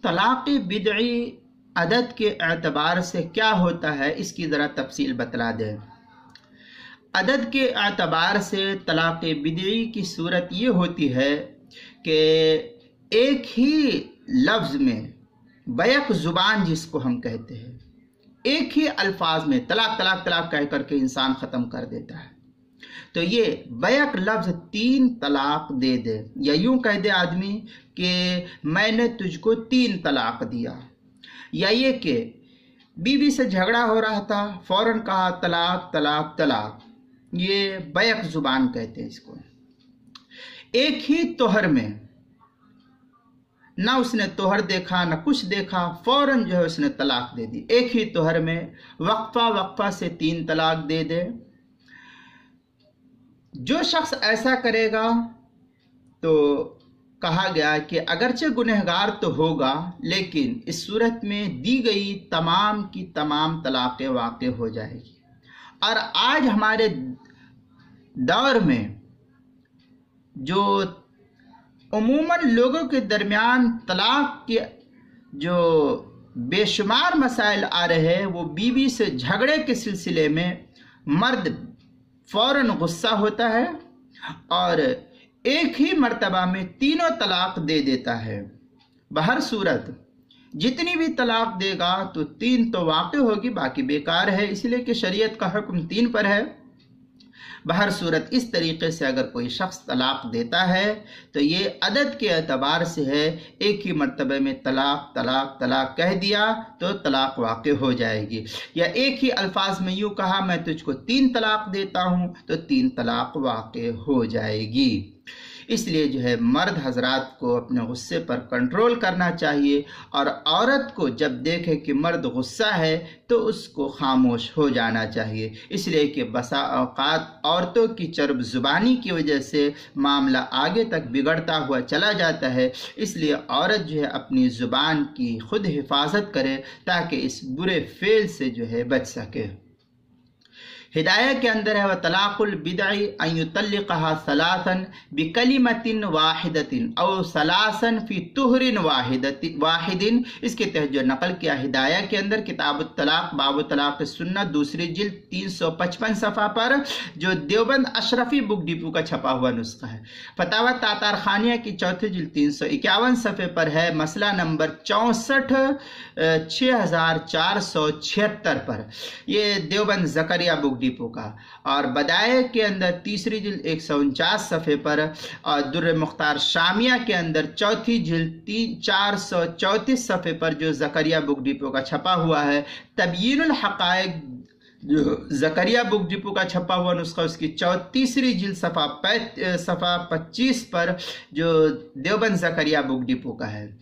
तलाक़ बिदई अदद के एतबार से क्या होता है, इसकी ज़रा तफसील बतला दें। अदद के एतबार से तलाक़ बिदई की सूरत ये होती है कि एक ही लफ्ज़ में बैक ज़ुबान जिसको हम कहते हैं, एक ही अल्फाज में तलाक तलाक तलाक कह करके इंसान ख़त्म कर देता है। तो ये बैक लफ्ज़ 3 तलाक दे दे, या यूँ कह दे आदमी कि मैंने तुझको 3 तलाक दिया, या ये कि बीवी से झगड़ा हो रहा था फ़ौरन कहा तलाक तलाक तलाक, ये बैक ज़ुबान कहते हैं इसको। एक ही तोहर में ना उसने तोहर देखा ना कुछ देखा, फ़ौरन जो है उसने तलाक दे दी। एक ही तोहर में वक्फा वक्फा से 3 तलाक दे दे। जो शख्स ऐसा करेगा तो कहा गया कि अगरचे गुनहगार तो होगा, लेकिन इस सूरत में दी गई तमाम की तमाम तलाक़ें वाक़े हो जाएगी। और आज हमारे दौर में जो उमूमन लोगों के दरमियान तलाक के जो बेशुमार मसाइल आ रहे हैं, वो बीवी से झगड़े के सिलसिले में मर्द फ़ौरन गुस्सा होता है और एक ही मर्तबा में 3 तलाक दे देता है। बहर सूरत जितनी भी तलाक देगा तो 3 तो वाक़ई होगी, बाकी बेकार है, इसलिए कि शरीयत का हुक्म 3 पर है। बहर सूरत इस तरीके से अगर कोई शख्स तलाक देता है तो ये अदद के एतबार से है, एक ही मर्तबे में तलाक तलाक तलाक कह दिया तो तलाक वाक़ई हो जाएगी। या एक ही अल्फाज में यूँ कहा मैं तुझको 3 तलाक देता हूँ तो 3 तलाक वाक़ई हो जाएगी। इसलिए जो है मर्द हजरात को अपने गुस्से पर कंट्रोल करना चाहिए, और औरत को जब देखे कि मर्द गुस्सा है तो उसको खामोश हो जाना चाहिए। इसलिए कि बसा औकात औरतों की चर्ब ज़ुबानी की वजह से मामला आगे तक बिगड़ता हुआ चला जाता है। इसलिए औरत जो है अपनी ज़ुबान की खुद हिफाजत करे ताकि इस बुरे फेल से जो है बच सके। हिदायत के अंदर है वह तलाक़ुल बिदई अन युतल्लिक़हा सलासन बिकलिमतिन वाहिदतिन और सलासन फ़ी तुहरिन वाहिदिन। इसके तहत जो नकल किया हिदायत के अंदर किताबुत तलाक़ बाबु तलाक़ सुन्नत दूसरी जिल्द 355 सफ़ा पर, जो देवबंद अशरफी बुक डिपो का छपा हुआ नुस्खा है। फतावा तातार खानिया की चौथी जिल्द 351 सफ़े पर है, मसला नंबर 64 6476 पर, ये देवबंद ज़करिया बुक डिपो का। और बदाए के अंदर तीसरी जिल्द 149 सफ़े पर, और दुर्र मुख्तार शामिया के अंदर चौथी जिल्द 434 सफ़े पर जो ज़करिया बुक डिपो का छपा हुआ है। तबयीनुल हक़ाइक़ जो ज़करिया बुक डिपो का छपा हुआ नुस्खा उसकी तीसरी जिल्द सफ़ा 25 पर जो देवबंद ज़करिया बुक डिपो का है।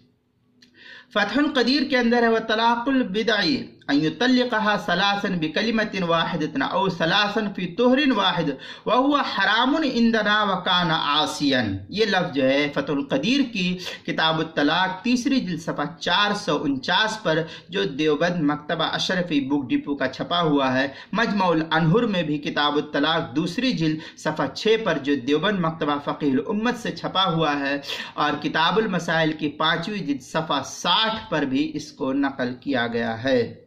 फ़तहुल क़दीर के अंदर है वह तलाक़ुल बिदई अन युतल्लिक़हा सलासन बिकलिमतिन वाहिदतिन औ सलासन फ़ी तुहरिन वाहिद व हुवा हरामुन इंदना व काना आसियन। ये लफ्ज़ जो है फ़तहुल क़दीर की किताबुत तलाक़ तीसरी जिल्द सफ़ा 449 पर जो देवबंद मकतबा अशरफी बुक डिपो का छपा हुआ है। मजमुउल अनहुर में भी किताबुत तलाक़ दूसरी जिल्द सफ़ा 6 पर जो देवबंद मकतबा फ़क़ीहुल उम्मत से छपा हुआ है, और किताबुल मसाइल की 5वीं जिल्द सफ़ा 60 पर भी इसको नकल किया गया है।